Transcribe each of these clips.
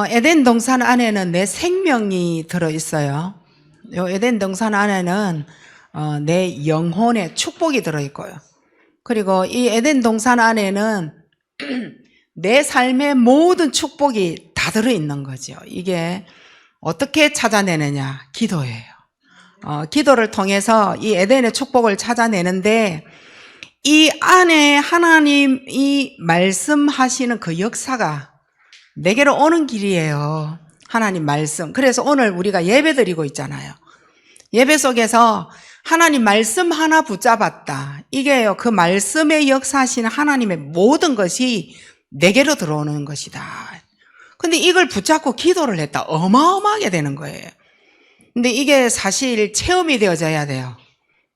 에덴 동산 안에는 내 생명이 들어있어요. 요 에덴 동산 안에는 내 영혼의 축복이 들어있고요. 그리고 이 에덴 동산 안에는 내 삶의 모든 축복이 다 들어있는 거죠. 이게 어떻게 찾아내느냐? 기도예요. 기도를 통해서 이 에덴의 축복을 찾아내는데, 이 안에 하나님이 말씀하시는 그 역사가 내게로 오는 길이에요. 하나님 말씀. 그래서 오늘 우리가 예배 드리고 있잖아요. 예배 속에서 하나님 말씀 하나 붙잡았다. 이게요, 그 말씀의 역사하시는 하나님의 모든 것이 내게로 들어오는 것이다. 근데 이걸 붙잡고 기도를 했다. 어마어마하게 되는 거예요. 근데 이게 사실 체험이 되어져야 돼요.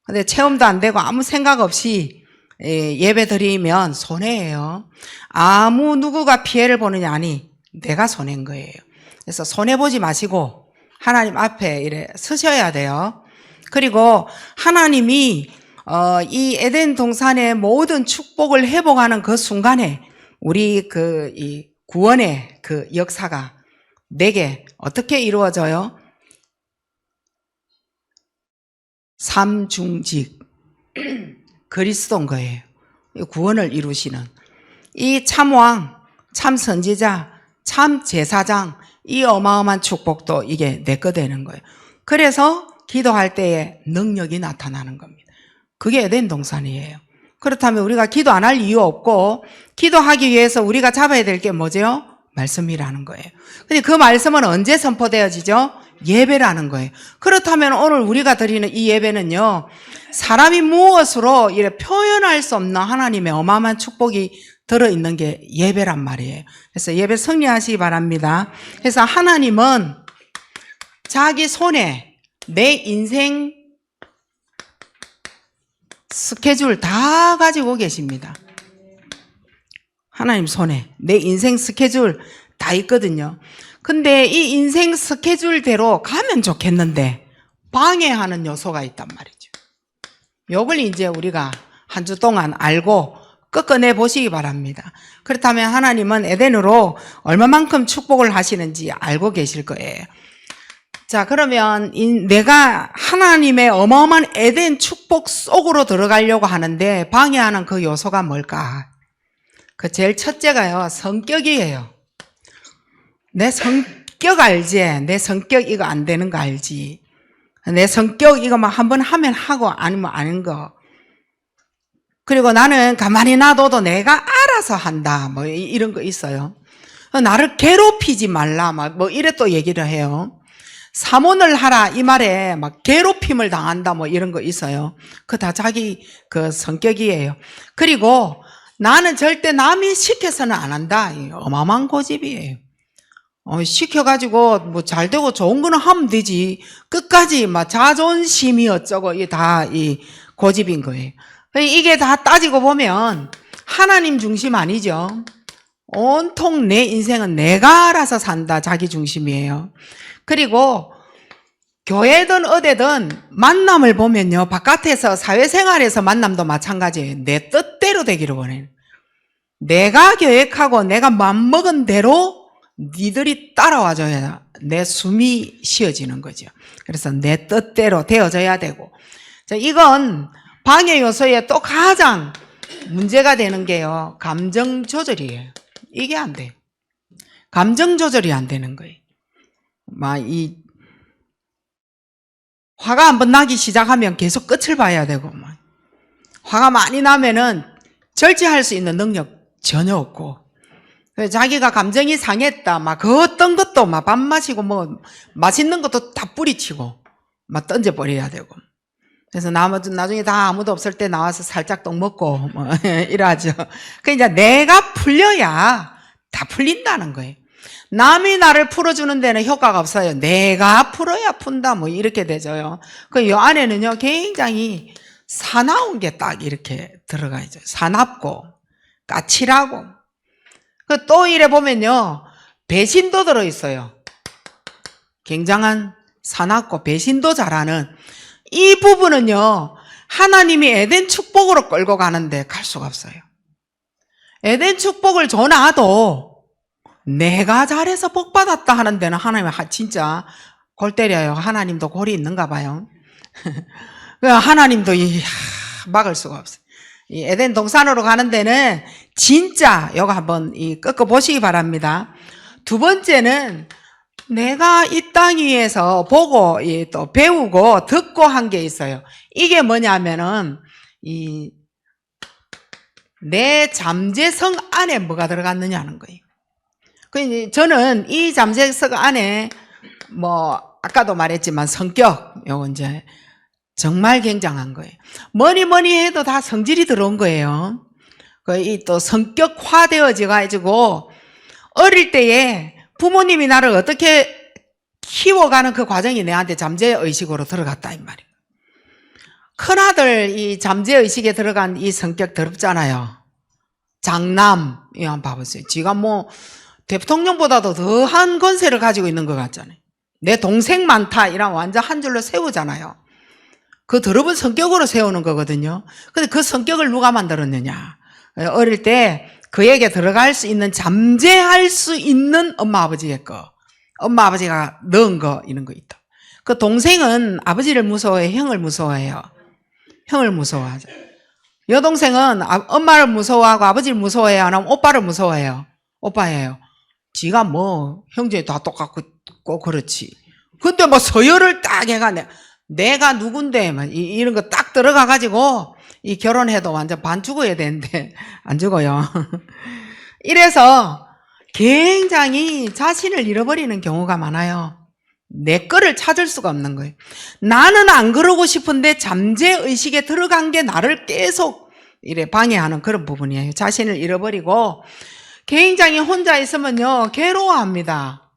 근데 체험도 안 되고 아무 생각 없이 예배 드리면 손해예요. 아무 누구가 피해를 보느냐? 아니, 내가 손해인 거예요. 그래서 손해보지 마시고 하나님 앞에 이래 서셔야 돼요. 그리고 하나님이 이 에덴 동산의 모든 축복을 회복하는 그 순간에 우리 이 구원의 그 역사가 내게 어떻게 이루어져요? 삼중직 그리스도인 거예요. 구원을 이루시는 이 참왕, 참선지자, 참제사장, 이 어마어마한 축복도 이게 내 거 되는 거예요. 그래서 기도할 때에 능력이 나타나는 겁니다. 그게 에덴 동산이에요. 그렇다면 우리가 기도 안 할 이유 없고, 기도하기 위해서 우리가 잡아야 될 게 뭐죠? 말씀이라는 거예요. 근데 그 말씀은 언제 선포되어지죠? 예배라는 거예요. 그렇다면 오늘 우리가 드리는 이 예배는요, 사람이 무엇으로 이래 표현할 수 없는 하나님의 어마어마한 축복이 들어있는 게 예배란 말이에요. 그래서 예배 승리하시기 바랍니다. 그래서 하나님은 자기 손에 내 인생 스케줄 다 가지고 계십니다. 하나님 손에 내 인생 스케줄 다 있거든요. 근데 이 인생 스케줄대로 가면 좋겠는데 방해하는 요소가 있단 말이죠. 요걸 이제 우리가 한 주 동안 알고 꺾어내 보시기 바랍니다. 그렇다면 하나님은 에덴으로 얼마만큼 축복을 하시는지 알고 계실 거예요. 자, 그러면 내가 하나님의 어마어마한 에덴 축복 속으로 들어가려고 하는데 방해하는 그 요소가 뭘까? 그 제일 첫째가요, 성격이에요. 내 성격 알지? 내 성격 이거 안 되는 거 알지? 내 성격 이거 막 한번 하면 하고 아니면 아닌 거. 그리고 나는 가만히 놔둬도 내가 알아서 한다. 뭐 이런 거 있어요. 나를 괴롭히지 말라. 뭐 이래 또 얘기를 해요. 사모를 하라 이 말에 막 괴롭힘을 당한다 뭐 이런 거 있어요. 그 다 자기 그 성격이에요. 그리고 나는 절대 남이 시켜서는 안 한다. 어마어마한 고집이에요. 시켜가지고 뭐 잘 되고 좋은 거는 하면 되지. 끝까지 막 자존심이 어쩌고 이게 다 이 고집인 거예요. 이게 다 따지고 보면 하나님 중심 아니죠. 온통 내 인생은 내가 알아서 산다. 자기 중심이에요. 그리고 교회든 어디든 만남을 보면요, 바깥에서 사회생활에서 만남도 마찬가지예요. 내 뜻대로 되기를 원해요. 내가 계획하고 내가 맘먹은 대로 니들이 따라와줘야 내 숨이 쉬어지는 거죠. 그래서 내 뜻대로 되어져야 되고, 자, 이건 방해 요소에 또 가장 문제가 되는 게요, 감정 조절이에요. 이게 안 돼요. 감정 조절이 안 되는 거예요. 막 화가 한번 나기 시작하면 계속 끝을 봐야 되고, 막 화가 많이 나면은 절제할 수 있는 능력 전혀 없고, 자기가 감정이 상했다, 막 그 어떤 것도 막 밥 마시고 뭐 맛있는 것도 다 뿌리치고 막 던져버려야 되고. 그래서 나중에 다 아무도 없을 때 나와서 살짝 떡 먹고 뭐 이러죠. 그 이제 내가 풀려야 다 풀린다는 거예요. 남이 나를 풀어주는 데는 효과가 없어요. 내가 풀어야 푼다 뭐 이렇게 되죠요. 그 요 안에는요, 굉장히 사나운 게 딱 이렇게 들어가 있죠. 사납고 까칠하고. 그 또 이래 보면요, 배신도 들어있어요. 굉장한 사납고 배신도 잘하는 이 부분은요, 하나님이 에덴 축복으로 끌고 가는데 갈 수가 없어요. 에덴 축복을 줘놔도 내가 잘해서 복 받았다 하는 데는 하나님 진짜 골 때려요. 하나님도 골이 있는가 봐요. 하나님도 막을 수가 없어요. 이 에덴 동산으로 가는 데는 진짜 이거 한번 꺾어 보시기 바랍니다. 두 번째는 내가 이 땅 위에서 보고 또 배우고 듣고 한 게 있어요. 이게 뭐냐면은 내 잠재성 안에 뭐가 들어갔느냐는 거예요. 저는 이 잠재성 안에 아까도 말했지만 성격 요거 이제 정말 굉장한 거예요. 뭐니 해도 다 성질이 들어온 거예요. 또 성격화되어져 가지고 어릴 때에 부모님이 나를 어떻게 키워가는 그 과정이 내한테 잠재의식으로 들어갔다 이 말이에요. 큰아들 이 잠재의식에 들어간 이 성격 더럽잖아요. 장남 이거 한번 봐보세요. 지가 대통령보다도 더한 권세를 가지고 있는 것 같잖아요. 내 동생 많다 이러면 완전 한 줄로 세우잖아요. 그 더러운 성격으로 세우는 거거든요. 근데 그 성격을 누가 만들었느냐. 어릴 때 그에게 들어갈 수 있는 잠재할 수 있는 엄마 아버지의 거. 엄마 아버지가 넣은 거 이런 거 있다. 그 동생은 아버지를 무서워해, 형을 무서워해요. 형을 무서워하죠. 여동생은 엄마를 무서워하고 아버지를 무서워해요. 안 하면 오빠를 무서워해요. 오빠예요. 지가 형제 다 똑같고 그렇지. 근데 서열을 딱 해가 내가 누군데 이런 거 딱 들어가 가지고 이 결혼해도 완전 반 죽어야 되는데 안 죽어요. 이래서 굉장히 자신을 잃어버리는 경우가 많아요. 내 거를 찾을 수가 없는 거예요. 나는 안 그러고 싶은데 잠재의식에 들어간 게 나를 계속 방해하는 그런 부분이에요. 자신을 잃어버리고 굉장히 혼자 있으면요 괴로워합니다.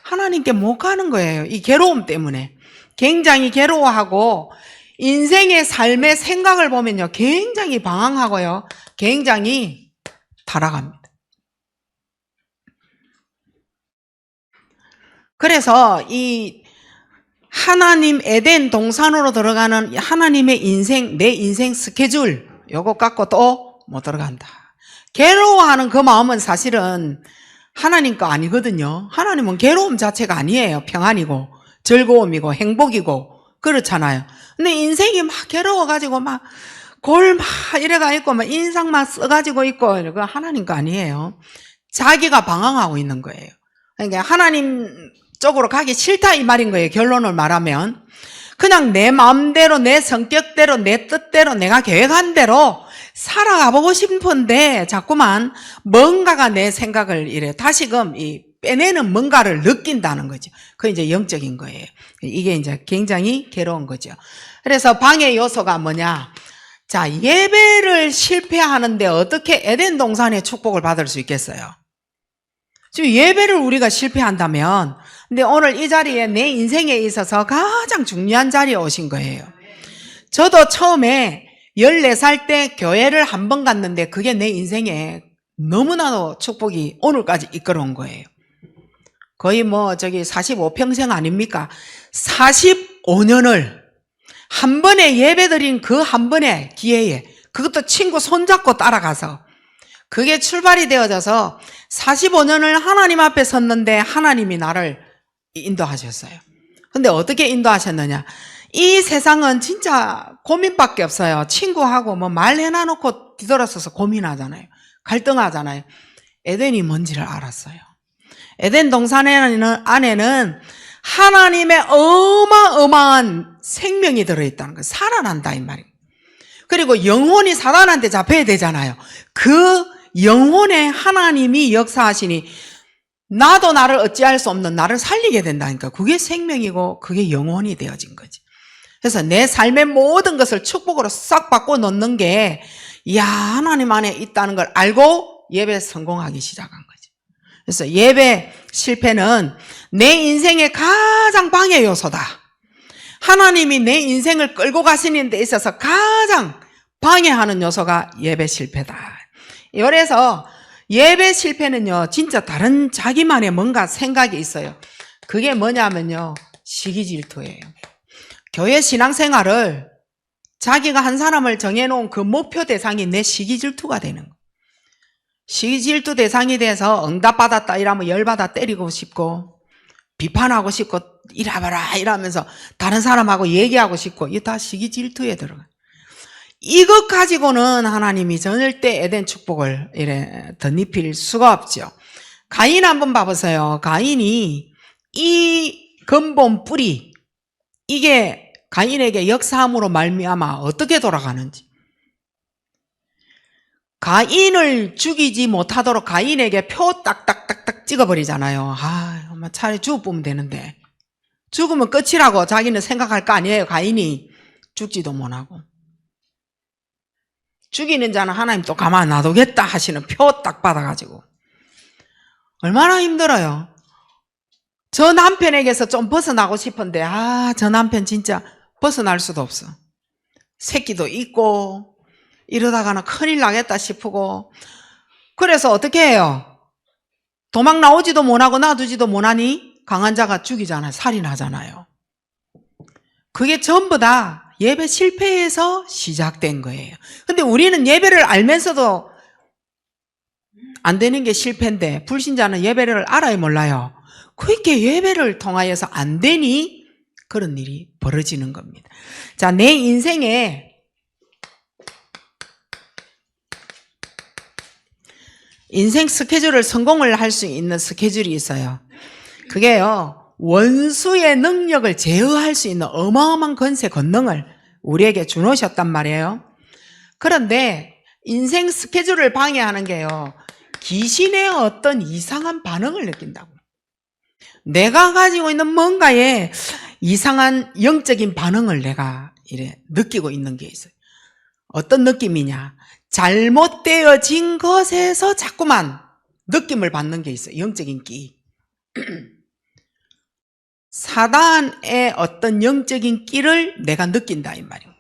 하나님께 못 가는 거예요. 이 괴로움 때문에 굉장히 괴로워하고 인생의 삶의 생각을 보면요 굉장히 방황하고요 굉장히 타락합니다. 그래서 이 하나님 에덴 동산으로 들어가는 하나님의 인생, 내 인생 스케줄 요거 갖고 또 못 들어간다. 괴로워하는 그 마음은 사실은 하나님 거 아니거든요. 하나님은 괴로움 자체가 아니에요. 평안이고 즐거움이고 행복이고 그렇잖아요. 근데 인생이 막 괴로워가지고 골 이래가 있고 인상만 써가지고 있고 그거 하나님 거 아니에요. 자기가 방황하고 있는 거예요. 그러니까 하나님 쪽으로 가기 싫다 이 말인 거예요. 결론을 말하면 그냥 내 마음대로 내 성격대로 내 뜻대로 내가 계획한 대로 살아가 보고 싶은데 자꾸만 뭔가가 내 생각을 다시금 빼내는 뭔가를 느낀다는 거죠. 그게 이제 영적인 거예요. 이게 이제 굉장히 괴로운 거죠. 그래서 방해 요소가 뭐냐? 자, 예배를 실패하는데 어떻게 에덴 동산의 축복을 받을 수 있겠어요? 지금 예배를 우리가 실패한다면, 근데 오늘 이 자리에 내 인생에 있어서 가장 중요한 자리에 오신 거예요. 저도 처음에 14살 때 교회를 한 번 갔는데 그게 내 인생에 너무나도 축복이 오늘까지 이끌어온 거예요. 거의 45평생 아닙니까? 45년을 한 번에 예배드린 그 한 번의 기회에 그것도 친구 손잡고 따라가서 그게 출발이 되어져서 45년을 하나님 앞에 섰는데 하나님이 나를 인도하셨어요. 근데 어떻게 인도하셨느냐? 이 세상은 진짜 고민밖에 없어요. 친구하고 말 해놔놓고 뒤돌아서서 고민하잖아요. 갈등하잖아요. 에덴이 뭔지를 알았어요. 에덴 동산 안에는 하나님의 어마어마한 생명이 들어있다는 거예요. 살아난다 이 말이에요. 그리고 영혼이 사단한테 잡혀야 되잖아요. 그 영혼에 하나님이 역사하시니 나도 나를 어찌할 수 없는 나를 살리게 된다니까. 그게 생명이고 그게 영혼이 되어진 거지. 그래서 내 삶의 모든 것을 축복으로 싹 바꿔 놓는 게 하나님 안에 있다는 걸 알고 예배 성공하기 시작한 거지. 그래서 예배 실패는 내 인생의 가장 방해 요소다. 하나님이 내 인생을 끌고 가시는 데 있어서 가장 방해하는 요소가 예배 실패다. 그래서 예배 실패는요 진짜 다른 자기만의 뭔가 생각이 있어요. 그게 뭐냐면요 시기질투예요. 교회 신앙생활을 자기가 한 사람을 정해놓은 그 목표 대상이 내 시기질투가 되는 거예요. 시기 질투 대상이 돼서 응답받았다 이러면 열받아 때리고 싶고 비판하고 싶고 이래봐라 이러면서 다른 사람하고 얘기하고 싶고 이게 다 시기 질투에 들어가요. 이것 가지고는 하나님이 절대 에덴 축복을 이래 덧입힐 수가 없죠. 가인 한번 봐보세요. 가인이 이 근본 뿌리 이게 가인에게 역사함으로 말미암아 어떻게 돌아가는지. 가인을 죽이지 못하도록 가인에게 표 딱딱딱딱 찍어버리잖아요. 차라리 죽어보면 되는데 죽으면 끝이라고 자기는 생각할 거 아니에요. 가인이 죽지도 못하고. 죽이는 자는 하나님 또 가만 놔두겠다 하시는 표 딱 받아가지고 얼마나 힘들어요. 저 남편에게서 좀 벗어나고 싶은데 저 남편 진짜 벗어날 수도 없어. 새끼도 있고 이러다가는 큰일 나겠다 싶고 그래서 어떻게 해요? 도망 나오지도 못하고 놔두지도 못하니 강한 자가 죽이잖아요. 살인하잖아요. 그게 전부 다 예배 실패에서 시작된 거예요. 근데 우리는 예배를 알면서도 안 되는 게 실패인데 불신자는 예배를 알아야 몰라요. 그렇게 예배를 통하여서 안 되니 그런 일이 벌어지는 겁니다. 자, 내 인생에 인생 스케줄을 성공을 할 수 있는 스케줄이 있어요. 그게요, 원수의 능력을 제어할 수 있는 어마어마한 권세 권능을 우리에게 주놓으셨단 말이에요. 그런데 인생 스케줄을 방해하는 게요, 귀신의 어떤 이상한 반응을 느낀다고. 내가 가지고 있는 뭔가에 이상한 영적인 반응을 내가 이래 느끼고 있는 게 있어요. 어떤 느낌이냐? 잘못되어진 것에서 자꾸만 느낌을 받는 게 있어요. 영적인 끼. 사단의 어떤 영적인 끼를 내가 느낀다 이 말이에요.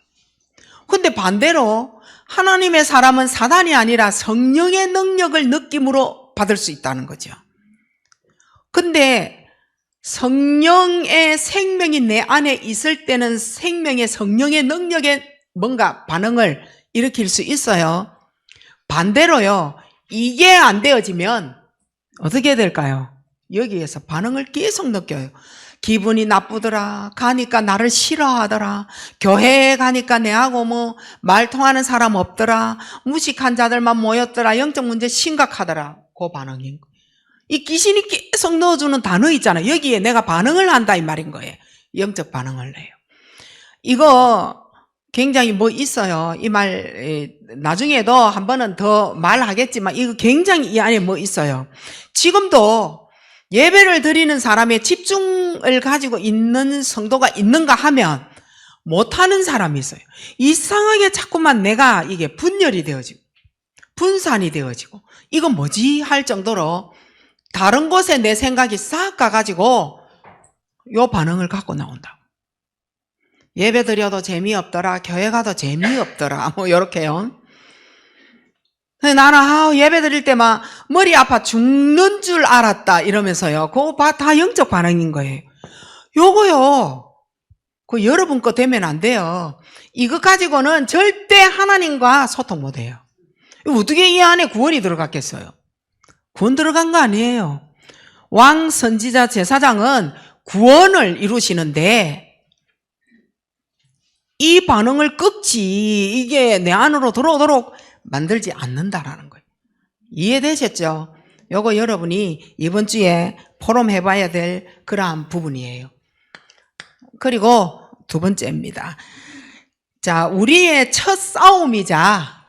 근데 반대로 하나님의 사람은 사단이 아니라 성령의 능력을 느낌으로 받을 수 있다는 거죠. 근데 성령의 생명이 내 안에 있을 때는 생명의 성령의 능력에 뭔가 반응을 일으킬 수 있어요. 반대로요, 이게 안 되어지면 어떻게 될까요? 여기에서 반응을 계속 느껴요. 기분이 나쁘더라, 가니까 나를 싫어하더라, 교회에 가니까 내하고 말 통하는 사람 없더라, 무식한 자들만 모였더라, 영적 문제 심각하더라. 그 반응인 거예요. 이 귀신이 계속 넣어주는 단어 있잖아요. 여기에 내가 반응을 한다 이 말인 거예요. 영적 반응을 해요. 이거 굉장히 있어요. 이 말 나중에도 한 번은 더 말하겠지만 이거 굉장히 이 안에 있어요. 지금도 예배를 드리는 사람의 집중을 가지고 있는 성도가 있는가 하면 못하는 사람이 있어요. 이상하게 자꾸만 내가 이게 분열이 되어지고 분산이 되어지고 이건 뭐지 할 정도로 다른 곳에 내 생각이 싹 가가지고 요 반응을 갖고 나온다고. 예배 드려도 재미없더라, 교회 가도 재미없더라, 요렇게요. 나는 예배 드릴 때만 머리 아파 죽는 줄 알았다 이러면서요. 그거 다 영적 반응인 거예요. 요거요, 그 여러분 거 되면 안 돼요. 이거 가지고는 절대 하나님과 소통 못 해요. 어떻게 이 안에 구원이 들어갔겠어요? 구원 들어간 거 아니에요. 왕 선지자 제사장은 구원을 이루시는데 이 반응을 꺾지, 이게 내 안으로 들어오도록 만들지 않는다라는 거예요. 이해되셨죠? 요거 여러분이 이번 주에 포럼해봐야 될 그러한 부분이에요. 그리고 두 번째입니다. 자, 우리의 첫 싸움이자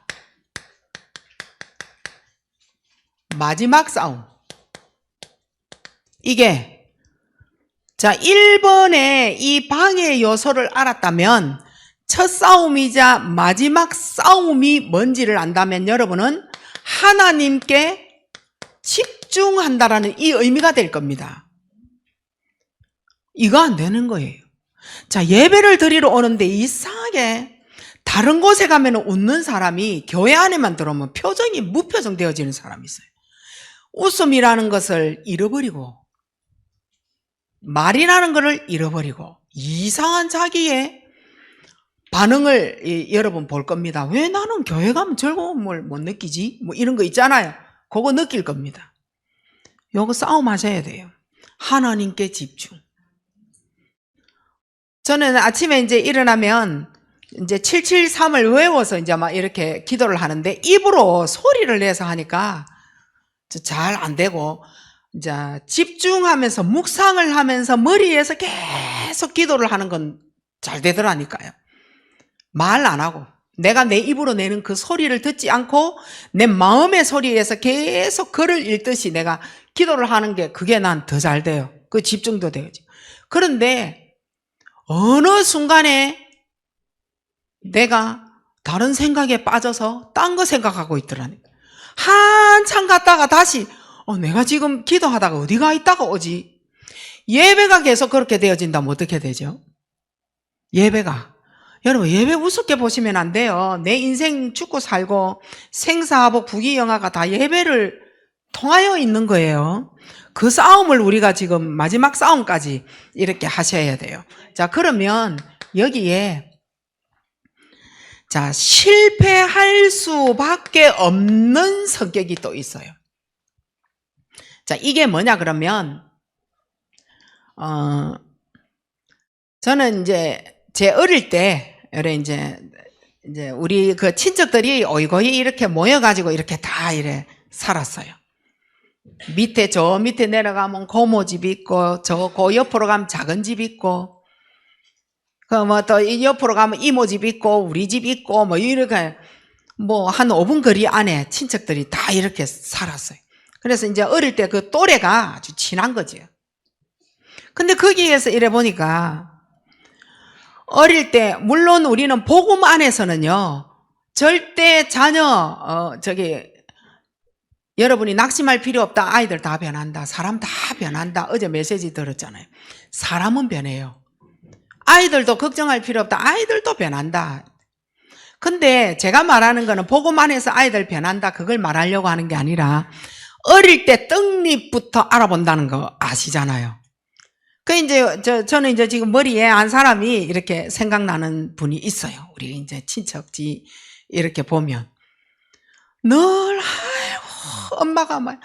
마지막 싸움. 이게, 자, 1번의 이 방해 요소를 알았다면 첫 싸움이자 마지막 싸움이 뭔지를 안다면 여러분은 하나님께 집중한다라는 이 의미가 될 겁니다. 이거 안 되는 거예요. 자, 예배를 드리러 오는데 이상하게 다른 곳에 가면 웃는 사람이 교회 안에만 들어오면 표정이 무표정 되어지는 사람이 있어요. 웃음이라는 것을 잃어버리고 말이라는 것을 잃어버리고 이상한 자기의 반응을 여러분 볼 겁니다. 왜 나는 교회 가면 즐거움을 못 느끼지? 이런 거 있잖아요. 그거 느낄 겁니다. 요거 싸움 하셔야 돼요. 하나님께 집중. 저는 아침에 이제 일어나면 이제 773을 외워서 이제 막 이렇게 기도를 하는데 입으로 소리를 내서 하니까 잘 안 되고 이제 집중하면서 묵상을 하면서 머리에서 계속 기도를 하는 건 잘 되더라니까요. 말 안 하고 내가 내 입으로 내는 그 소리를 듣지 않고 내 마음의 소리에서 계속 글을 읽듯이 내가 기도를 하는 게 그게 난 더 잘 돼요. 그 집중도 되죠. 그런데 어느 순간에 내가 다른 생각에 빠져서 딴 거 생각하고 있더라니까. 한참 갔다가 다시 내가 지금 기도하다가 어디가 있다가 오지? 예배가 계속 그렇게 되어진다면 어떻게 되죠? 예배가. 여러분 예배 우습게 보시면 안 돼요. 내 인생 죽고 살고 생사하복 부귀영화가 다 예배를 통하여 있는 거예요. 그 싸움을 우리가 지금 마지막 싸움까지 이렇게 하셔야 돼요. 자, 그러면 여기에 자, 실패할 수밖에 없는 성격이 또 있어요. 자, 이게 뭐냐 그러면 저는 이제 제 어릴 때 이제 우리 그 친척들이 어이거이 이렇게 모여가지고 이렇게 다 이래 살았어요. 저 밑에 내려가면 고모집 있고 그 옆으로 가면 작은 집 있고 또 이 옆으로 가면 이모집 있고 우리 집 있고 뭐 이렇게 뭐 한 5분 거리 안에 친척들이 다 이렇게 살았어요. 그래서 이제 어릴 때 그 또래가 아주 친한 거죠. 근데 거기에서 이래 보니까 어릴 때 물론 우리는 복음 안에서는요 절대 자녀 여러분이 낙심할 필요 없다. 아이들 다 변한다. 사람 다 변한다. 어제 메시지 들었잖아요. 사람은 변해요. 아이들도 걱정할 필요 없다. 아이들도 변한다. 근데 제가 말하는 거는 복음 안에서 아이들 변한다. 그걸 말하려고 하는 게 아니라 어릴 때 떡잎부터 알아본다는 거 아시잖아요. 저는 이제 지금 머리에 한 사람이 이렇게 생각나는 분이 있어요. 우리 이제 친척지 이렇게 보면 늘 엄마가 막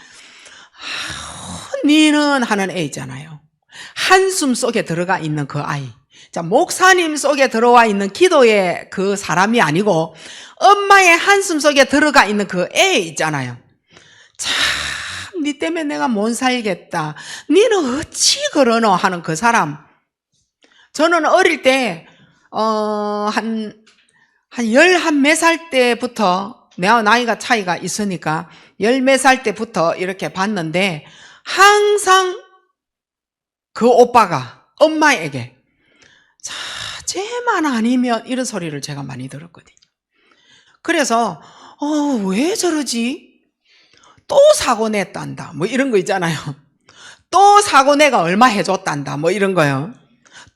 니는 하는 애 있잖아요. 한숨 속에 들어가 있는 그 아이. 자, 목사님 속에 들어와 있는 기도의 그 사람이 아니고 엄마의 한숨 속에 들어가 있는 그 애 있잖아요. 참, 니 때문에 내가 못 살겠다. 니는 어찌 그러노 하는 그 사람. 저는 어릴 때 한 11몇 살 때부터 내가 나이가 차이가 있으니까 10몇 살 때부터 이렇게 봤는데 항상 그 오빠가 엄마에게 자, 쟤만 아니면 이런 소리를 제가 많이 들었거든요. 그래서 왜 저러지? 또 사고 냈단다 뭐 이런 거 있잖아요. 또 사고 내가 얼마 해줬단다 뭐 이런 거요.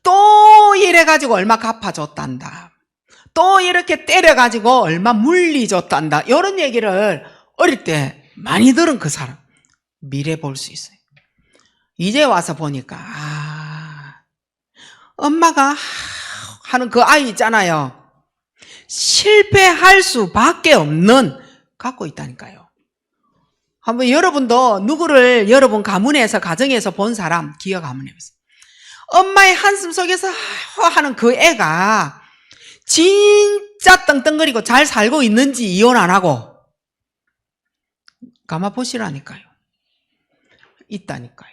또 이래가지고 얼마 갚아줬단다. 또 이렇게 때려가지고 얼마 물리 줬단다. 이런 얘기를 어릴 때 많이 들은 그 사람 미래 볼 수 있어요. 이제 와서 보니까 엄마가 하는 그 아이 있잖아요. 실패할 수밖에 없는 갖고 있다니까요. 한번 여러분도 누구를 여러분 가문에서 가정에서 본 사람 기억 한번 해보세요. 엄마의 한숨 속에서 하는 그 애가 진짜 떵떵거리고 잘 살고 있는지 이혼 안 하고 가만 보시라니까요. 있다니까요.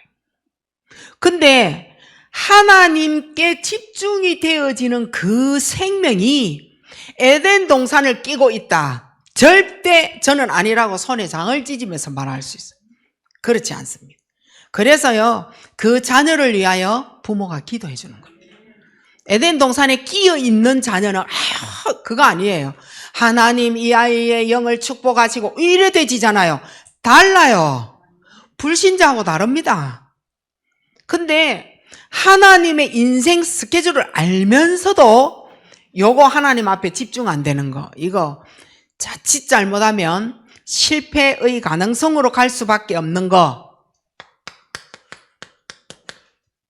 근데 하나님께 집중이 되어지는 그 생명이 에덴 동산을 끼고 있다. 절대 저는 아니라고 손에 장을 찢으면서 말할 수 있어요. 그렇지 않습니다. 그래서요, 그 자녀를 위하여 부모가 기도해 주는 겁니다. 에덴 동산에 끼어 있는 자녀는 그거 아니에요. 하나님 이 아이의 영을 축복하시고 이래 되지잖아요. 달라요. 불신자하고 다릅니다. 근데 하나님의 인생 스케줄을 알면서도 요거 하나님 앞에 집중 안 되는 거, 이거 자칫 잘못하면 실패의 가능성으로 갈 수밖에 없는 거,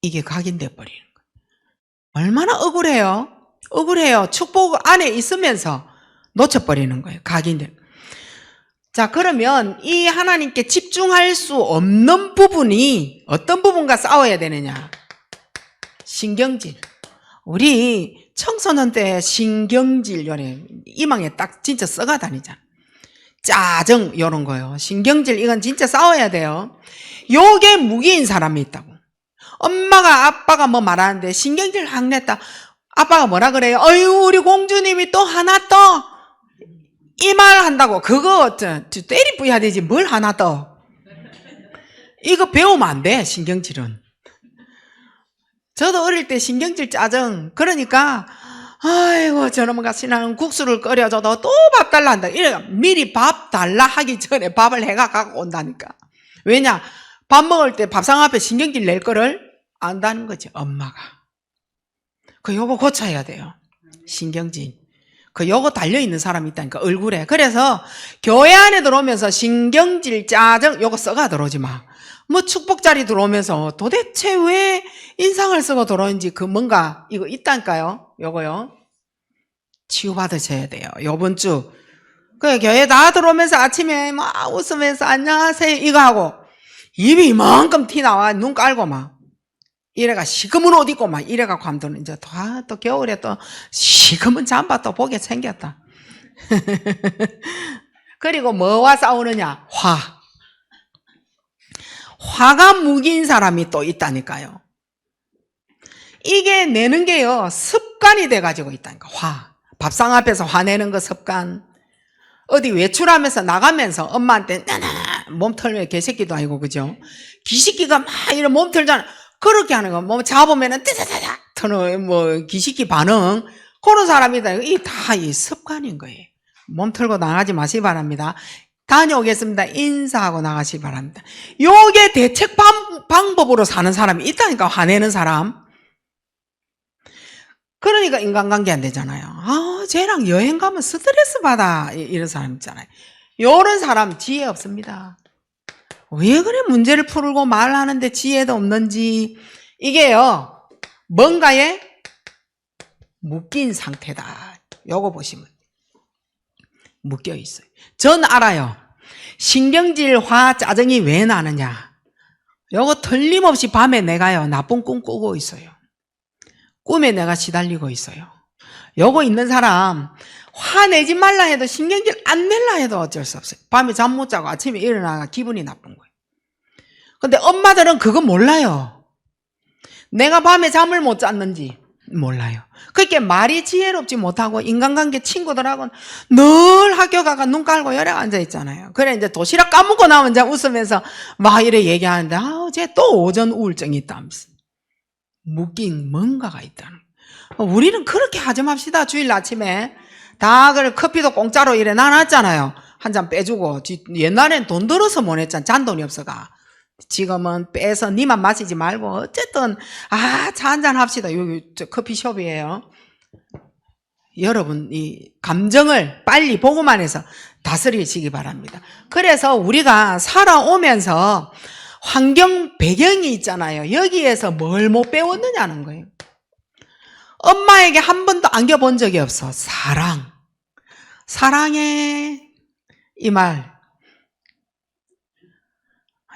이게 각인돼 버리는 거예요. 얼마나 억울해요. 억울해요. 축복 안에 있으면서 놓쳐버리는 거예요. 각인돼. 자, 그러면 이 하나님께 집중할 수 없는 부분이 어떤 부분과 싸워야 되느냐? 신경질. 우리 청소년 때 신경질 요래 이망에 딱 진짜 써가 다니잖아. 짜증 이런 거요. 신경질 이건 진짜 싸워야 돼요. 요게 무기인 사람이 있다고. 엄마가 아빠가 뭐 말하는데 신경질 확 냈다. 아빠가 뭐라 그래요? 어유 우리 공주님이 또 하나 떠. 이 말 한다고 그거 때리 뿌야 되지 뭘 하나 떠. 이거 배우면 안 돼. 신경질은. 저도 어릴 때 신경질 짜증. 그러니까 아이고 저놈과 신랑은 국수를 끓여줘도 또 밥 달라 한다. 이래 미리 밥 달라 하기 전에 밥을 해가 갖고 온다니까. 왜냐? 밥 먹을 때 밥상 앞에 신경질 낼 거를 안다는 거지. 엄마가. 그 요거 고쳐야 돼요. 신경질. 그 요거 달려있는 사람이 있다니까 얼굴에. 그래서 교회 안에 들어오면서 신경질 짜증 요거 써가 들어오지 마. 뭐 축복자리 들어오면서 도대체 왜 인상을 쓰고 들어오는지 그 뭔가 이거 있다니까요. 요거요. 치유받으셔야 돼요. 요번 주. 그 교회 다 들어오면서 아침에 막 웃으면서 안녕하세요 이거 하고 입이 이만큼 티 나와 눈 깔고 막 이래가 시커먼 옷 입고 막 이래가 관두는 이제 또 겨울에 또 시커먼 잠바 또 보게 생겼다. 그리고 뭐와 싸우느냐? 화가 무기인 사람이 또 있다니까요. 이게 내는 게요 습관이 돼가지고 있다니까. 밥상 앞에서 화내는 거 습관. 어디 외출하면서 나가면서 엄마한테 몸 털면 개새끼도 아니고 그죠? 기식기가 막 이런 몸 털잖아. 그렇게 하는 거. 뭐 잡으면은 뜨다다다 터는 뭐 기식기 반응. 그런 사람이다. 이 다 이 습관인 거예요. 몸 털고 나가지 마시기 바랍니다. 다녀오겠습니다. 인사하고 나가시기 바랍니다. 요게 대책 방법으로 사는 사람이 있다니까. 화내는 사람. 그러니까 인간관계 안 되잖아요. 쟤랑 여행 가면 스트레스 받아. 이런 사람 있잖아요. 요런 사람 지혜 없습니다. 왜 그래 문제를 풀고 말하는데 지혜도 없는지. 이게요 뭔가에 묶인 상태다. 요거 보시면 묶여 있어요. 전 알아요. 신경질, 화, 짜증이 왜 나느냐. 요거 틀림없이 밤에 내가요 나쁜 꿈 꾸고 있어요. 꿈에 내가 시달리고 있어요. 요거 있는 사람 화내지 말라 해도 신경질 안 낼라 해도 어쩔 수 없어요. 밤에 잠 못 자고 아침에 일어나가 기분이 나쁜 거예요. 근데 엄마들은 그거 몰라요. 내가 밤에 잠을 못 잤는지 몰라요. 그렇게 말이 지혜롭지 못하고 인간관계 친구들하고는 늘 학교 가가 눈 깔고 열에 앉아 있잖아요. 그래 이제 도시락 까먹고 나면 이제 웃으면서 막 이래 얘기하는데 쟤 또 오전 우울증이 있다면서. 묶인 뭔가가 있다는 거예요. 우리는 그렇게 하지 맙시다. 주일 아침에 다 커피도 공짜로 이래 나눴잖아요. 한 잔 빼주고. 옛날엔 돈 들어서 못 했잖아. 잔돈이 없어가. 지금은 빼서 니만 마시지 말고 어쨌든 차 한잔 합시다. 여기 커피숍이에요. 여러분 이 감정을 빨리 보고만 해서 다스리시기 바랍니다. 그래서 우리가 살아오면서 환경 배경이 있잖아요. 여기에서 뭘 못 배웠느냐는 거예요. 엄마에게 한 번도 안겨본 적이 없어. 사랑해 이 말.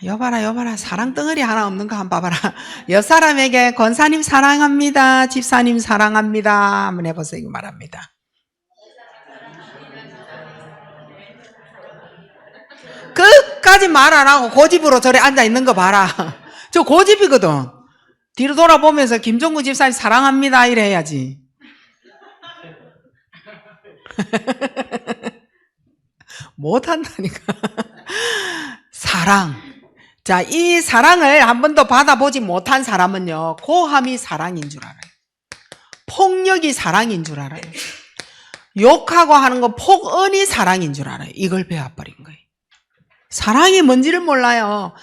여봐라 사랑 덩어리 하나 없는 거 한번 봐봐라. 옆 사람에게 권사님 사랑합니다. 집사님 사랑합니다. 한번 해보세요. 이거 말합니다. 끝까지 말 안 하고 고집으로 저래 앉아 있는 거 봐라. 저 고집이거든. 뒤로 돌아보면서 김종구 집사님 사랑합니다 이래 해야지. 못한다니까. 사랑. 자, 이 사랑을 한 번도 받아보지 못한 사람은요 고함이 사랑인 줄 알아요. 폭력이 사랑인 줄 알아요. 욕하고 하는 거 폭언이 사랑인 줄 알아요. 이걸 배워버린 거예요. 사랑이 뭔지를 몰라요.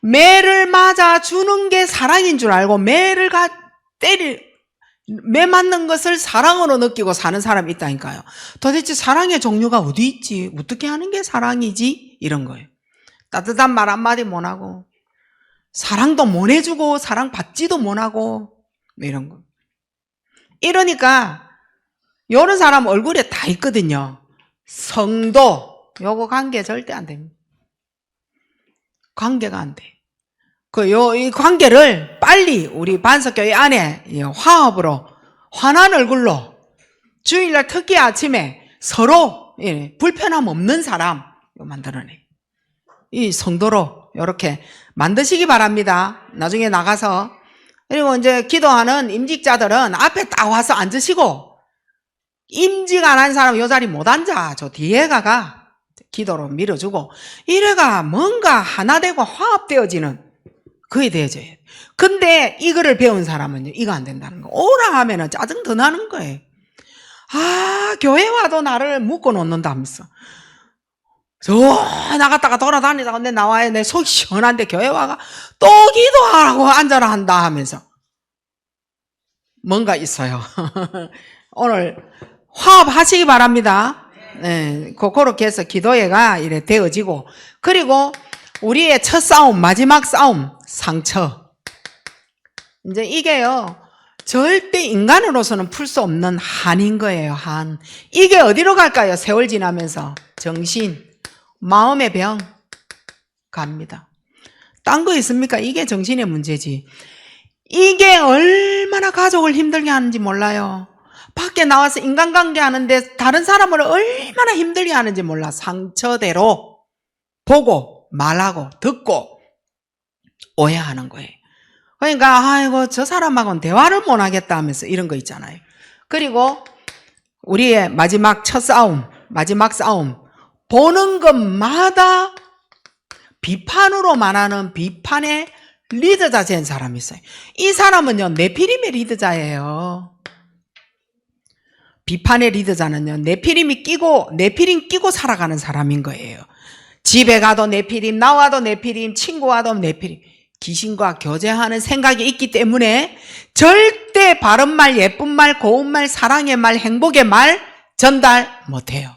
매를 맞아 주는 게 사랑인 줄 알고 매를 매 맞는 것을 사랑으로 느끼고 사는 사람이 있다니까요. 도대체 사랑의 종류가 어디 있지? 어떻게 하는 게 사랑이지? 이런 거예요. 따뜻한 말 한마디 못하고 사랑도 못 해주고 사랑받지도 못하고 이런 거. 이러니까 이런 사람 얼굴에 다 있거든요. 성도, 요거 관계 절대 안 됩니다. 관계가 안 돼. 이 관계를 빨리 우리 반석교회 안에 화합으로, 환한 얼굴로 주일날 특히 아침에 서로 불편함 없는 사람 만들어내. 이 성도로 이렇게 만드시기 바랍니다. 나중에 나가서. 그리고 이제 기도하는 임직자들은 앞에 딱 와서 앉으시고, 임직 안 한 사람 요 자리 못 앉아. 저 뒤에 가가 기도로 밀어주고, 이래가 뭔가 하나 되고 화합되어지는 그게 되어져야 돼. 근데 이거를 배운 사람은요, 이거 안 된다는 거. 오라 하면은 짜증 더 나는 거예요. 아, 교회 와도 나를 묶어 놓는다면서. 저 나갔다가 돌아다니다가 내 나와야 내 속이 시원한데 교회 와가 또 기도하라고 앉아라 한다 하면서 뭔가 있어요. 오늘 화합하시기 바랍니다. 네, 그렇게 해서 기도회가 이래 되어지고, 그리고 우리의 첫 싸움, 마지막 싸움, 상처. 이제 이게요, 절대 인간으로서는 풀 수 없는 한인 거예요, 한. 이게 어디로 갈까요? 세월 지나면서 정신, 마음의 병 갑니다. 딴 거 있습니까? 이게 정신의 문제지. 이게 얼마나 가족을 힘들게 하는지 몰라요. 밖에 나와서 인간관계 하는데 다른 사람을 얼마나 힘들게 하는지 몰라. 상처대로 보고 말하고 듣고 오해하는 거예요. 그러니까 아이고 저 사람하고는 대화를 못 하겠다 하면서 이런 거 있잖아요. 그리고 우리의 마지막 첫 싸움, 마지막 싸움, 보는 것마다 비판으로 말하는 비판의 리더자 된 사람이 있어요. 이 사람은요, 네피림의 리더자예요. 비판의 리더자는요, 네피림 끼고 살아가는 사람인 거예요. 집에 가도 네피림, 나와도 네피림, 친구 와도 네피림. 귀신과 교제하는 생각이 있기 때문에 절대 바른 말, 예쁜 말, 고운 말, 사랑의 말, 행복의 말 전달 못해요.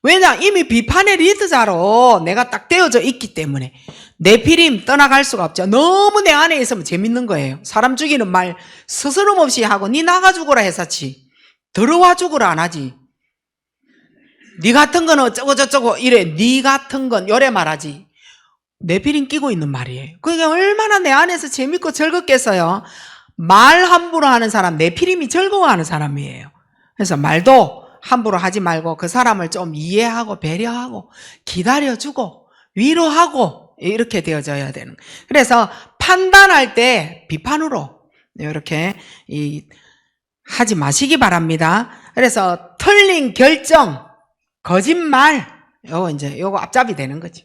왜냐? 이미 비판의 리더자로 내가 딱 되어져 있기 때문에 네피림 떠나갈 수가 없죠. 너무 내 안에 있으면 재밌는 거예요. 사람 죽이는 말 스스럼 없이 하고 니 나가 죽어라 했었지. 들어와 죽으라 안 하지. 니 같은 건 어쩌고 저쩌고 이래. 니 같은 건 요래 말하지. 네피림 끼고 있는 말이에요. 그게 얼마나 내 안에서 재밌고 즐겁겠어요. 말 함부로 하는 사람 네피림이 즐거워하는 사람이에요. 그래서 말도 함부로 하지 말고 그 사람을 좀 이해하고 배려하고 기다려주고 위로하고 이렇게 되어져야 되는. 그래서 판단할 때 비판으로 이렇게 하지 마시기 바랍니다. 그래서 틀린 결정, 거짓말, 요거 앞잡이 되는 거죠.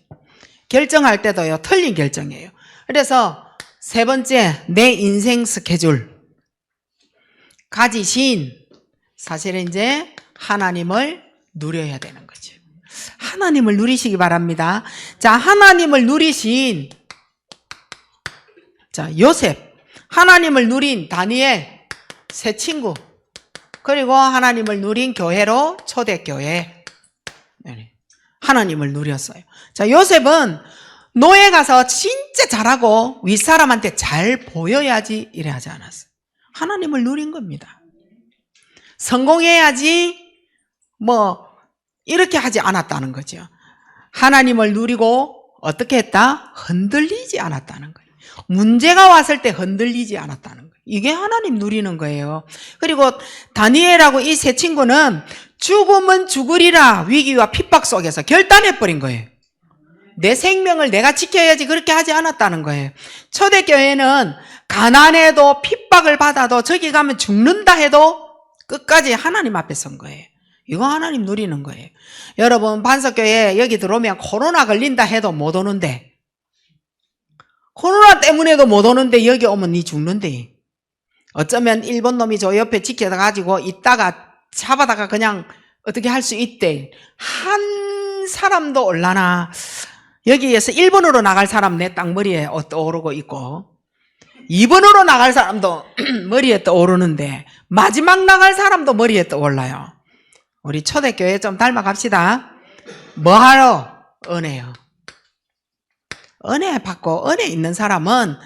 결정할 때도요, 틀린 결정이에요. 그래서 세 번째, 내 인생 스케줄. 가지신, 사실은 이제 하나님을 누려야 되는 거죠. 하나님을 누리시기 바랍니다. 자, 하나님을 누리신, 자, 요셉, 하나님을 누린 다니엘, 세 친구, 그리고 하나님을 누린 교회로 초대교회. 하나님을 누렸어요. 자, 요셉은 노예 가서 진짜 잘하고 윗사람한테 잘 보여야지 이래 하지 않았어요. 하나님을 누린 겁니다. 성공해야지 이렇게 하지 않았다는 거죠. 하나님을 누리고 어떻게 했다? 흔들리지 않았다는 거예요. 문제가 왔을 때 흔들리지 않았다는 거예요. 이게 하나님 누리는 거예요. 그리고 다니엘하고 이 세 친구는 죽으면 죽으리라 위기와 핍박 속에서 결단해버린 거예요. 내 생명을 내가 지켜야지 그렇게 하지 않았다는 거예요. 초대교회는 가난해도 핍박을 받아도 저기 가면 죽는다 해도 끝까지 하나님 앞에 선 거예요. 이거 하나님 누리는 거예요. 여러분 반석교회 여기 들어오면 코로나 걸린다 해도 못 오는데, 코로나 때문에도 못 오는데 여기 오면 니 죽는데, 어쩌면 일본 놈이 저 옆에 지켜가지고 있다가 잡아다가 그냥 어떻게 할 수 있대. 한 사람도 올라나. 여기에서 1번으로 나갈 사람 내 딱 머리에 떠오르고 있고 2번으로 나갈 사람도 머리에 떠오르는데 마지막 나갈 사람도 머리에 떠올라요. 우리 초대교회 좀 닮아갑시다. 뭐하러? 은혜요. 은혜 받고 은혜 있는 사람은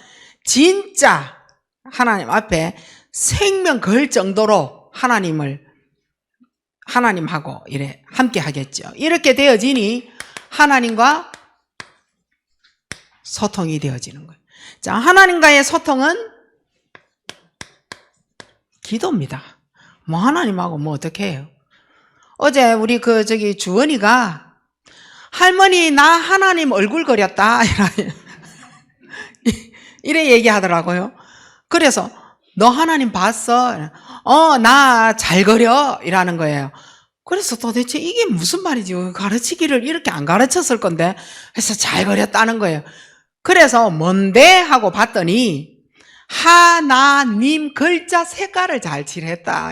진짜 하나님 앞에 생명 걸 정도로 하나님하고 이래 함께 하겠죠. 이렇게 되어지니 하나님과 소통이 되어지는 거예요. 자, 하나님과의 소통은 기도입니다. 뭐 하나님하고 뭐 어떻게 해요? 어제 우리 주원이가 할머니 나 하나님 얼굴 그렸다 이래 얘기하더라고요. 그래서 너 하나님 봤어? 나 잘 그려 이라는 거예요. 그래서 도대체 이게 무슨 말이지? 가르치기를 이렇게 안 가르쳤을 건데 해서 잘 그렸다는 거예요. 그래서 뭔데? 하고 봤더니 하나님 글자 색깔을 잘 칠했다.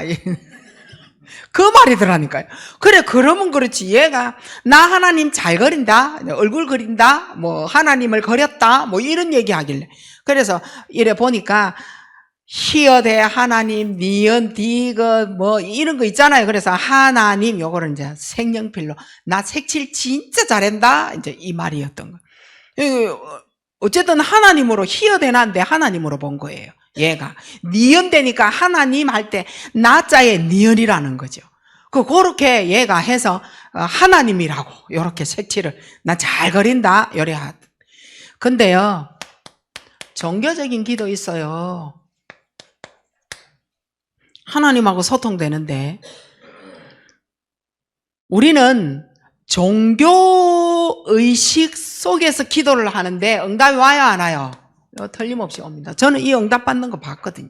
그 말이더라니까요. 그래, 그러면 그렇지. 얘가 나 하나님 잘 그린다, 얼굴 그린다, 뭐 하나님을 그렸다, 뭐 이런 얘기 하길래. 그래서 이래 보니까 히어대 하나님, 니은, 디귿 뭐 이런 거 있잖아요. 그래서 하나님 요거를 이제 색연필로 나 색칠 진짜 잘한다, 이제 이 말이었던 거예요. 어쨌든 하나님으로 히어대나인데 하나님으로 본 거예요. 얘가 니은 되니까 하나님 할 때 나자에 니은이라는 거죠. 그렇게 얘가 해서 하나님이라고 이렇게 색칠을 나 잘 그린다 요래 하. 근데요, 종교적인 기도 있어요. 하나님하고 소통되는데 우리는 종교의식 속에서 기도를 하는데 응답이 와요, 안 와요? 틀림없이 옵니다. 저는 이 응답 받는 거 봤거든요.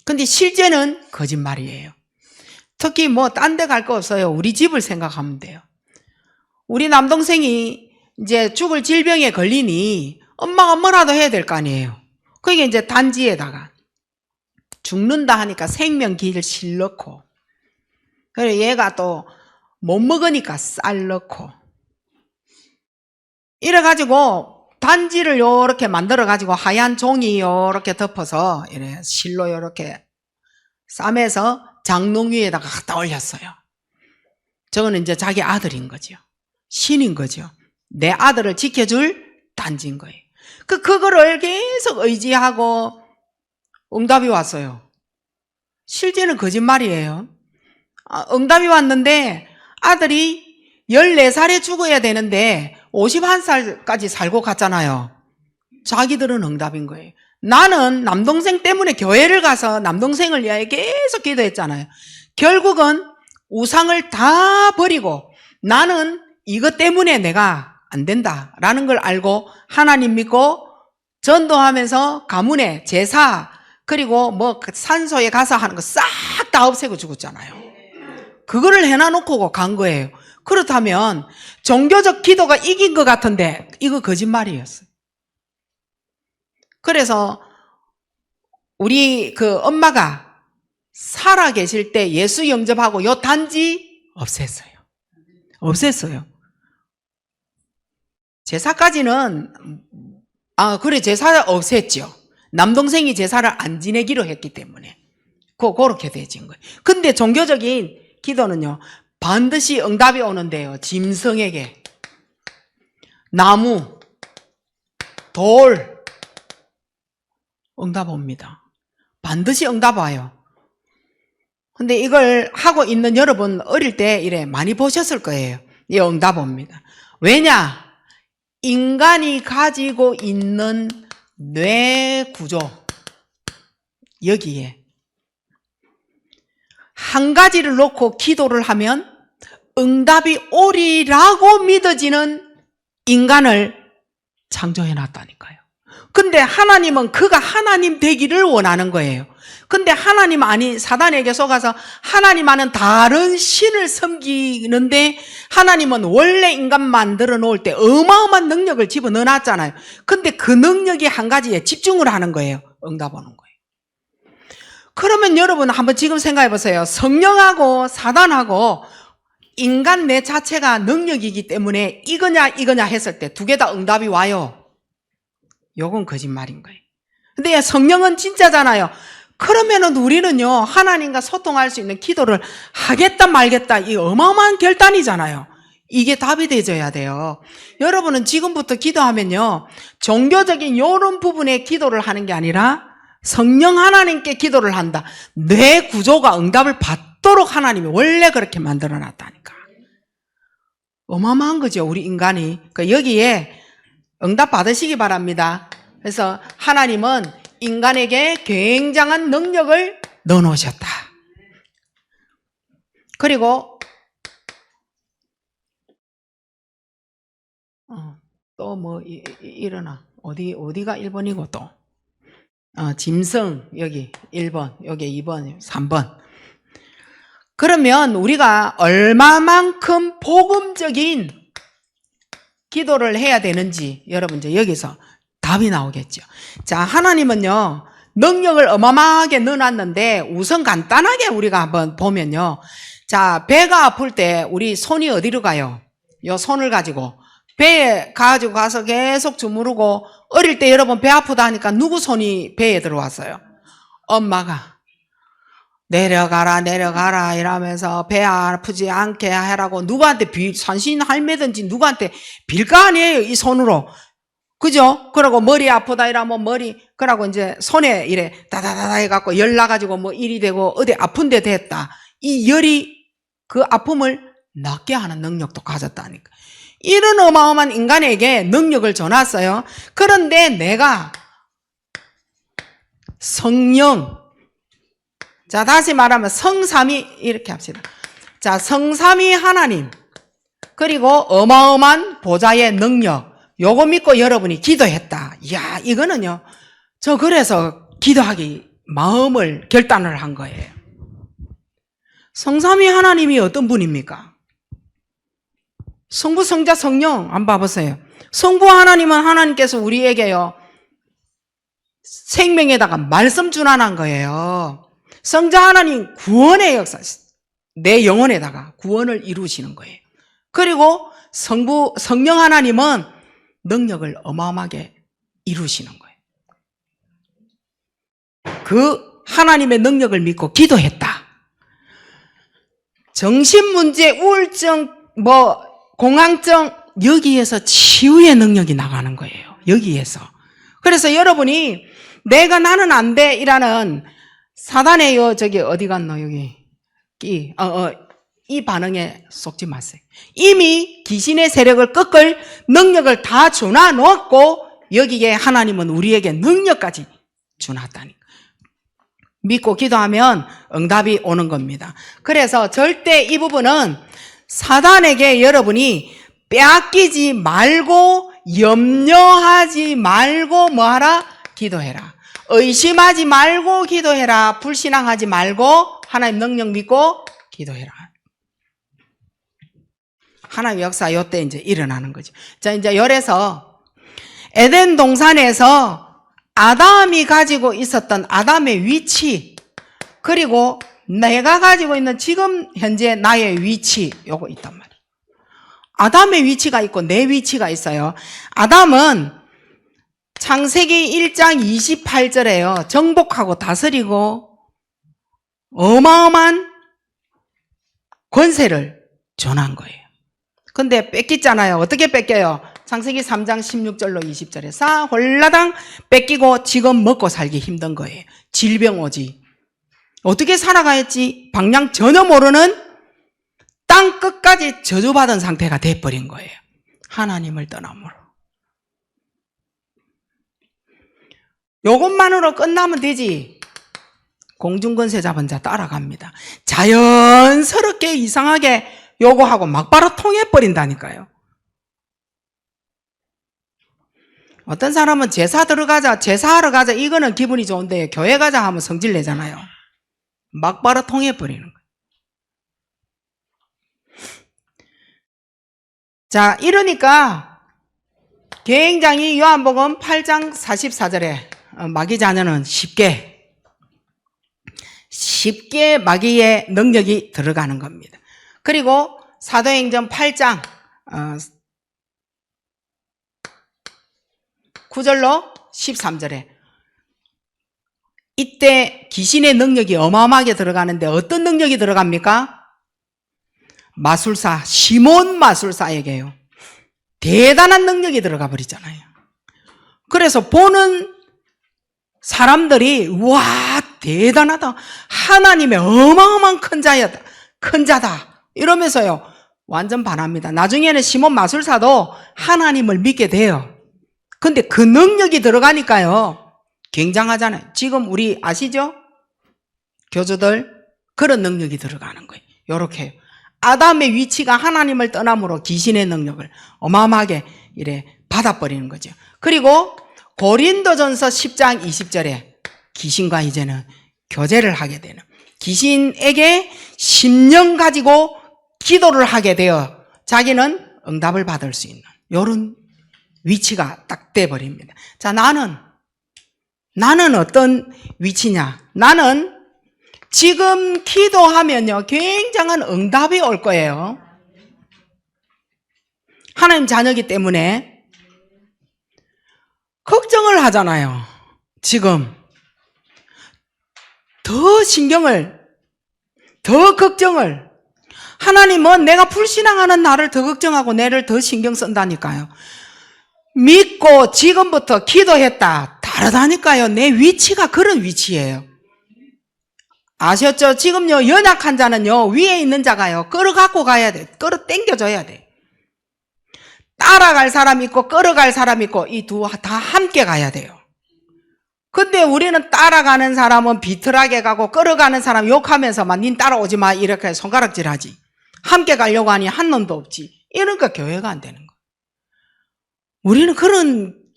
근데 실제는 거짓말이에요. 특히 뭐 딴 데 갈 거 없어요. 우리 집을 생각하면 돼요. 우리 남동생이 이제 죽을 질병에 걸리니 엄마가 뭐라도 해야 될 거 아니에요. 그게 이제 단지에다가 죽는다 하니까 생명기를 넣고, 그래 얘가 또 못 먹으니까 쌀 넣고, 이래가지고 단지를 요렇게 만들어가지고 하얀 종이 요렇게 덮어서 이래 실로 요렇게 싸매서 장롱 위에다가 갖다 올렸어요. 저거는 이제 자기 아들인 거죠. 신인 거죠. 내 아들을 지켜줄 단지인 거예요. 그거를 계속 의지하고 응답이 왔어요. 실제는 거짓말이에요. 응답이 왔는데 아들이 14살에 죽어야 되는데 51살까지 살고 갔잖아요. 자기들은 응답인 거예요. 나는 남동생 때문에 교회를 가서 남동생을 위하여 계속 기도했잖아요. 결국은 우상을 다 버리고 나는 이것 때문에 내가 안 된다라는 걸 알고 하나님 믿고 전도하면서 가문에 제사 그리고 뭐 산소에 가서 하는 거 싹 다 없애고 죽었잖아요. 그거를 해놔놓고 간 거예요. 그렇다면 종교적 기도가 이긴 것 같은데 이거 거짓말이었어요. 그래서 우리 엄마가 살아 계실 때 예수 영접하고 요 단지 없앴어요. 없앴어요. 제사까지는 그래 제사 없앴죠. 남동생이 제사를 안 지내기로 했기 때문에 그렇게 되진 거예요. 근데 종교적인 기도는요 반드시 응답이 오는데요. 짐승에게 나무, 돌 응답 옵니다. 반드시 응답 와요. 근데 이걸 하고 있는 여러분 어릴 때 이래 많이 보셨을 거예요. 이 응답 옵니다. 왜냐? 인간이 가지고 있는 뇌 구조 여기에 한 가지를 놓고 기도를 하면 응답이 오리라고 믿어지는 인간을 창조해 놨다니까요. 근데 하나님은 그가 하나님 되기를 원하는 거예요. 근데 하나님 아닌 사단에게 속아서 하나님과는 다른 신을 섬기는데 하나님은 원래 인간 만들어 놓을 때 어마어마한 능력을 집어넣어 놨잖아요. 근데 그 능력이 한 가지에 집중을 하는 거예요. 응답 오는 거예요. 그러면 여러분 한번 지금 생각해 보세요. 성령하고 사단하고 인간 내 자체가 능력이기 때문에 이거냐 했을 때 두 개 다 응답이 와요. 요건 거짓말인 거예요. 근데 성령은 진짜잖아요. 그러면은 우리는요 하나님과 소통할 수 있는 기도를 하겠다 말겠다 이 어마어마한 결단이잖아요. 이게 답이 되어야 돼요. 여러분은 지금부터 기도하면요 종교적인 이런 부분에 기도를 하는 게 아니라 성령 하나님께 기도를 한다. 뇌 구조가 응답을 받도록 하나님이 원래 그렇게 만들어 놨다니까. 어마어마한 거죠, 우리 인간이. 여기에 응답 받으시기 바랍니다. 그래서 하나님은 인간에게 굉장한 능력을 넣어놓으셨다. 그리고 또 뭐 일어나 어디가 1번이고 또 짐승 여기 1번, 여기 2번, 3번. 그러면 우리가 얼마만큼 복음적인 기도를 해야 되는지 여러분 이제 여기서 답이 나오겠죠. 자, 하나님은요 능력을 어마어마하게 넣어놨는데 우선 간단하게 우리가 한번 보면요. 자, 배가 아플 때 우리 손이 어디로 가요? 요 손을 가지고 배에 가지고 가서 계속 주무르고, 어릴 때 여러분 배 아프다 하니까 누구 손이 배에 들어왔어요? 엄마가 내려가라 내려가라 이러면서 배 아프지 않게 하라고 누구한테 산신 할매든지 누구한테 빌 거 아니에요, 이 손으로. 그죠? 그러고 머리 아프다 이러면 그러고 이제 손에 이래 다다다다 해갖고 열 나가지고 뭐 일이 되고 어디 아픈 데 됐다. 이 열이 그 아픔을 낫게 하는 능력도 가졌다니까. 이런 어마어마한 인간에게 능력을 줘놨어요. 그런데 내가 성령, 자, 다시 말하면 성삼위, 이렇게 합시다. 자, 성삼위 하나님, 그리고 어마어마한 보좌의 능력, 요거 믿고 여러분이 기도했다. 이야, 이거는요, 저 그래서 기도하기 마음을 결단을 한 거예요. 성삼위 하나님이 어떤 분입니까? 성부, 성자, 성령 한번 봐보세요. 성부 하나님은 하나님께서 우리에게요 생명에다가 말씀 준환한 거예요. 성자 하나님 구원의 역사, 내 영혼에다가 구원을 이루시는 거예요. 그리고 성령 하나님은 능력을 어마어마하게 이루시는 거예요. 그 하나님의 능력을 믿고 기도했다. 정신문제, 우울증, 공황증, 여기에서 치유의 능력이 나가는 거예요. 여기에서. 그래서 여러분이 나는 안 돼 이라는 사단의 어디 갔노 여기 이 반응에 속지 마세요. 이미 귀신의 세력을 꺾을 능력을 다 주나 놓았고 여기에 하나님은 우리에게 능력까지 주놨다니까. 믿고 기도하면 응답이 오는 겁니다. 그래서 절대 이 부분은 사단에게 여러분이 빼앗기지 말고 염려하지 말고 뭐하라? 기도해라. 의심하지 말고 기도해라. 불신앙하지 말고 하나님 능력 믿고 기도해라. 하나님의 역사 요때 이제 일어나는 거죠. 자, 이제 열에서 에덴 동산에서 아담이 가지고 있었던 아담의 위치, 그리고 내가 가지고 있는 지금 현재 나의 위치, 요거 있단 말이에요. 아담의 위치가 있고 내 위치가 있어요. 아담은 창세기 1장 28절에요. 정복하고 다스리고 어마어마한 권세를 전한 거예요. 근데 뺏겼잖아요. 어떻게 뺏겨요? 창세기 3장 16절로 20절에 홀라당 뺏기고 지금 먹고 살기 힘든 거예요. 질병 오지. 어떻게 살아가야지 방향 전혀 모르는 땅 끝까지 저주받은 상태가 돼버린 거예요. 하나님을 떠남으로. 요것만으로 끝나면 되지. 공중권세 잡은 자 따라갑니다. 자연스럽게 이상하게 요거하고 막바로 통해버린다니까요. 어떤 사람은 제사하러 가자 이거는 기분이 좋은데 교회 가자 하면 성질 내잖아요. 막바로 통해버리는 거예요. 자, 이러니까 굉장히 요한복음 8장 44절에 마귀 자녀는 쉽게 마귀의 능력이 들어가는 겁니다. 그리고 사도행전 8장 9절로 13절에 이때 귀신의 능력이 어마어마하게 들어가는데 어떤 능력이 들어갑니까? 마술사, 시몬 마술사에게요. 대단한 능력이 들어가 버리잖아요. 그래서 보는 사람들이 와 대단하다. 하나님의 어마어마한 큰 자다. 이러면서요. 완전 반합니다. 나중에는 시몬 마술사도 하나님을 믿게 돼요. 근데 그 능력이 들어가니까요. 굉장하잖아요. 지금 우리 아시죠? 교주들 그런 능력이 들어가는 거예요. 요렇게 아담의 위치가 하나님을 떠남으로 귀신의 능력을 어마어마하게 이래 받아버리는 거죠. 그리고 고린도전서 10장 20절에 귀신과 이제는 교제를 하게 되는, 귀신에게 심령 가지고 기도를 하게 되어 자기는 응답을 받을 수 있는 이런 위치가 딱 돼버립니다. 자, 나는 어떤 위치냐? 나는 지금 기도하면요 굉장한 응답이 올 거예요. 하나님 자녀이기 때문에 걱정을 하잖아요. 지금 더 걱정을, 하나님은 내가 불신앙하는 나를 더 걱정하고 내를 더 신경 쓴다니까요. 믿고 지금부터 기도했다 다르다니까요. 내 위치가 그런 위치예요. 아셨죠? 지금요 연약한 자는요 위에 있는 자가요 끌어갖고 가야 돼. 끌어 당겨줘야 돼. 따라갈 사람 있고 끌어갈 사람 있고 이 두 다 함께 가야 돼요. 근데 우리는 따라가는 사람은 비틀하게 가고 끌어가는 사람 욕하면서만 닌 따라오지 마 이렇게 손가락질하지. 함께 가려고 하니 한 놈도 없지. 이러니까 교회가 안 되는 거예요. 우리는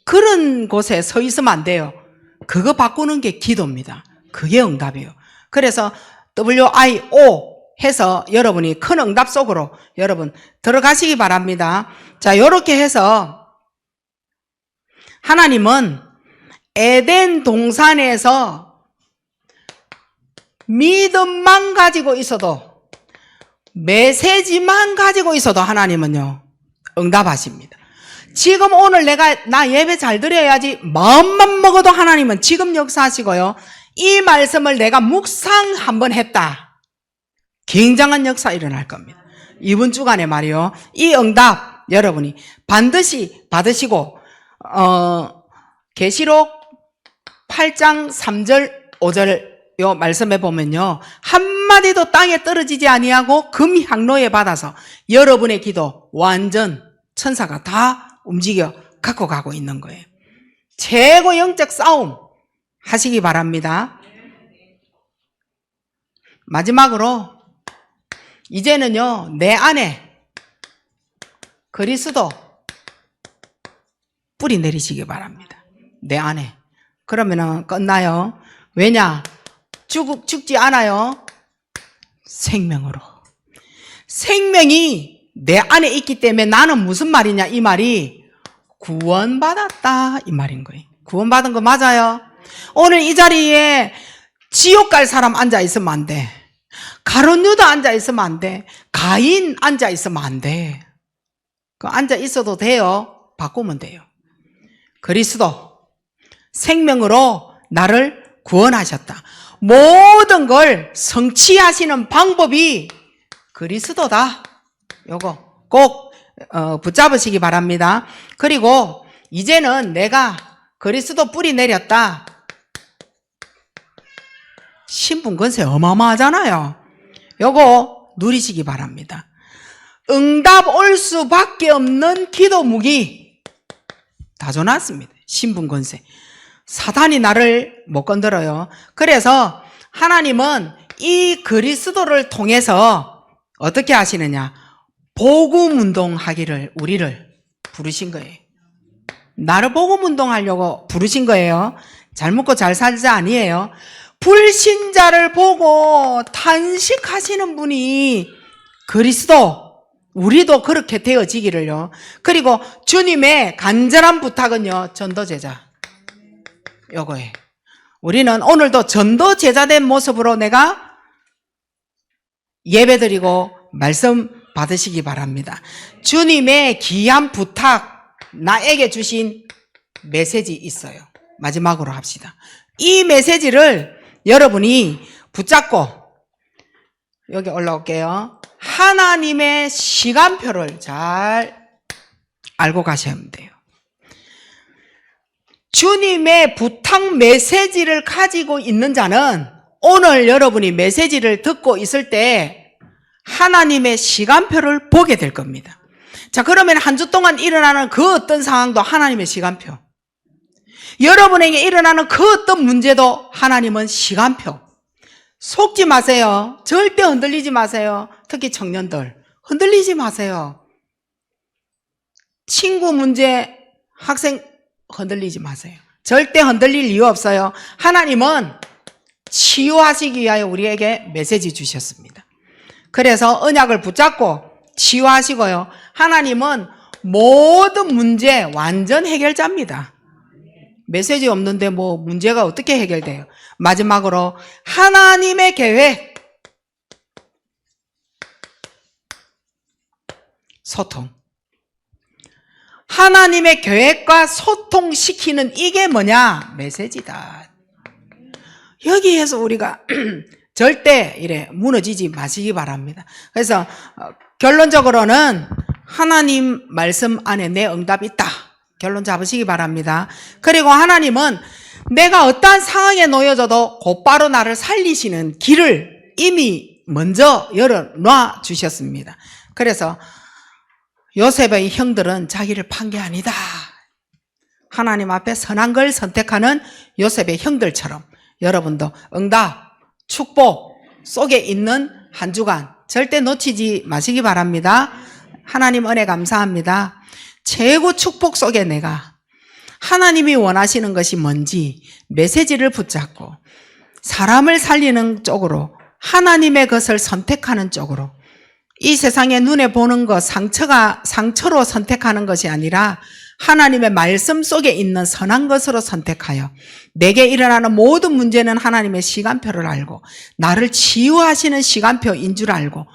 그런 곳에 서 있으면 안 돼요. 그거 바꾸는 게 기도입니다. 그게 응답이에요. 그래서 WIO 해서 여러분이 큰 응답 속으로 여러분 들어가시기 바랍니다. 자, 요렇게 해서 하나님은 에덴 동산에서 믿음만 가지고 있어도, 메시지만 가지고 있어도 하나님은요 응답하십니다. 지금 오늘 나 예배 잘 드려야지 마음만 먹어도 하나님은 지금 역사하시고요, 이 말씀을 내가 묵상 한번 했다, 굉장한 역사 일어날 겁니다. 이번 주간에 말이요, 이 응답 여러분이 반드시 받으시고, 계시록 8장 3절 5절 요 말씀에 보면요, 한마디도 땅에 떨어지지 아니하고 금 향로에 받아서 여러분의 기도 완전 천사가 다 움직여 갖고 가고 있는 거예요. 최고 영적 싸움 하시기 바랍니다. 마지막으로 이제는요 내 안에 그리스도 뿌리 내리시기 바랍니다. 내 안에. 그러면은 끝나요. 왜냐? 죽지 않아요. 생명으로. 생명이 내 안에 있기 때문에 나는 무슨 말이냐, 이 말이 구원받았다 이 말인 거예요. 구원받은 거 맞아요. 오늘 이 자리에 지옥 갈 사람 앉아 있으면 안 돼. 가룟 유다 앉아 있으면 안 돼. 가인 앉아 있으면 안 돼. 그 앉아 있어도 돼요. 바꾸면 돼요. 그리스도 생명으로 나를 구원하셨다. 모든 걸 성취하시는 방법이 그리스도다. 요거 꼭 붙잡으시기 바랍니다. 그리고 이제는 내가 그리스도 뿌리 내렸다. 신분권세 어마어마하잖아요. 요거 누리시기 바랍니다. 응답 올 수밖에 없는 기도 무기 다 줘놨습니다. 신분권세. 사단이 나를 못 건드려요. 그래서 하나님은 이 그리스도를 통해서 어떻게 하시느냐, 복음운동 하기를 우리를 부르신 거예요. 나를 복음운동하려고 부르신 거예요. 잘 먹고 잘 살자 아니에요. 불신자를 보고 탄식하시는 분이 그리스도, 우리도 그렇게 되어지기를요. 그리고 주님의 간절한 부탁은요, 전도제자. 요거예요. 우리는 오늘도 전도제자된 모습으로 내가 예배드리고 말씀 받으시기 바랍니다. 주님의 귀한 부탁, 나에게 주신 메시지 있어요. 마지막으로 합시다. 이 메시지를 여러분이 붙잡고, 여기 올라올게요. 하나님의 시간표를 잘 알고 가셔야 돼요. 주님의 부탁 메시지를 가지고 있는 자는 오늘 여러분이 메시지를 듣고 있을 때 하나님의 시간표를 보게 될 겁니다. 자, 그러면 한 주 동안 일어나는 그 어떤 상황도 하나님의 시간표. 여러분에게 일어나는 그 어떤 문제도 하나님은 시간표. 속지 마세요. 절대 흔들리지 마세요. 특히 청년들. 흔들리지 마세요. 친구 문제, 학생 흔들리지 마세요. 절대 흔들릴 이유 없어요. 하나님은 치유하시기 위하여 우리에게 메시지 주셨습니다. 그래서 언약을 붙잡고 치유하시고요. 하나님은 모든 문제 완전 해결자입니다. 메시지 없는데 뭐 문제가 어떻게 해결돼요? 마지막으로 하나님의 계획, 소통. 하나님의 계획과 소통시키는 이게 뭐냐? 메시지다. 여기에서 우리가 절대 이래 무너지지 마시기 바랍니다. 그래서 결론적으로는 하나님 말씀 안에 내 응답이 있다. 결론 잡으시기 바랍니다. 그리고 하나님은 내가 어떠한 상황에 놓여져도 곧바로 나를 살리시는 길을 이미 먼저 열어놔 주셨습니다. 그래서 요셉의 형들은 자기를 판 게 아니다. 하나님 앞에 선한 걸 선택하는 요셉의 형들처럼 여러분도 응답, 축복 속에 있는 한 주간 절대 놓치지 마시기 바랍니다. 하나님 은혜 감사합니다. 최고 축복 속에 내가 하나님이 원하시는 것이 뭔지 메시지를 붙잡고 사람을 살리는 쪽으로 하나님의 것을 선택하는 쪽으로 이 세상에 눈에 보는 것 상처로 선택하는 것이 아니라 하나님의 말씀 속에 있는 선한 것으로 선택하여 내게 일어나는 모든 문제는 하나님의 시간표를 알고 나를 치유하시는 시간표인 줄 알고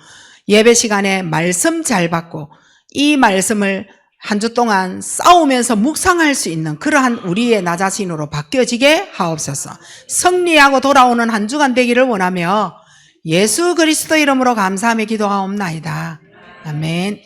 예배 시간에 말씀 잘 받고 이 말씀을 한 주 동안 싸우면서 묵상할 수 있는 그러한 우리의 나 자신으로 바뀌어지게 하옵소서. 승리하고 돌아오는 한 주간 되기를 원하며 예수 그리스도 이름으로 감사하며 기도하옵나이다. 아멘.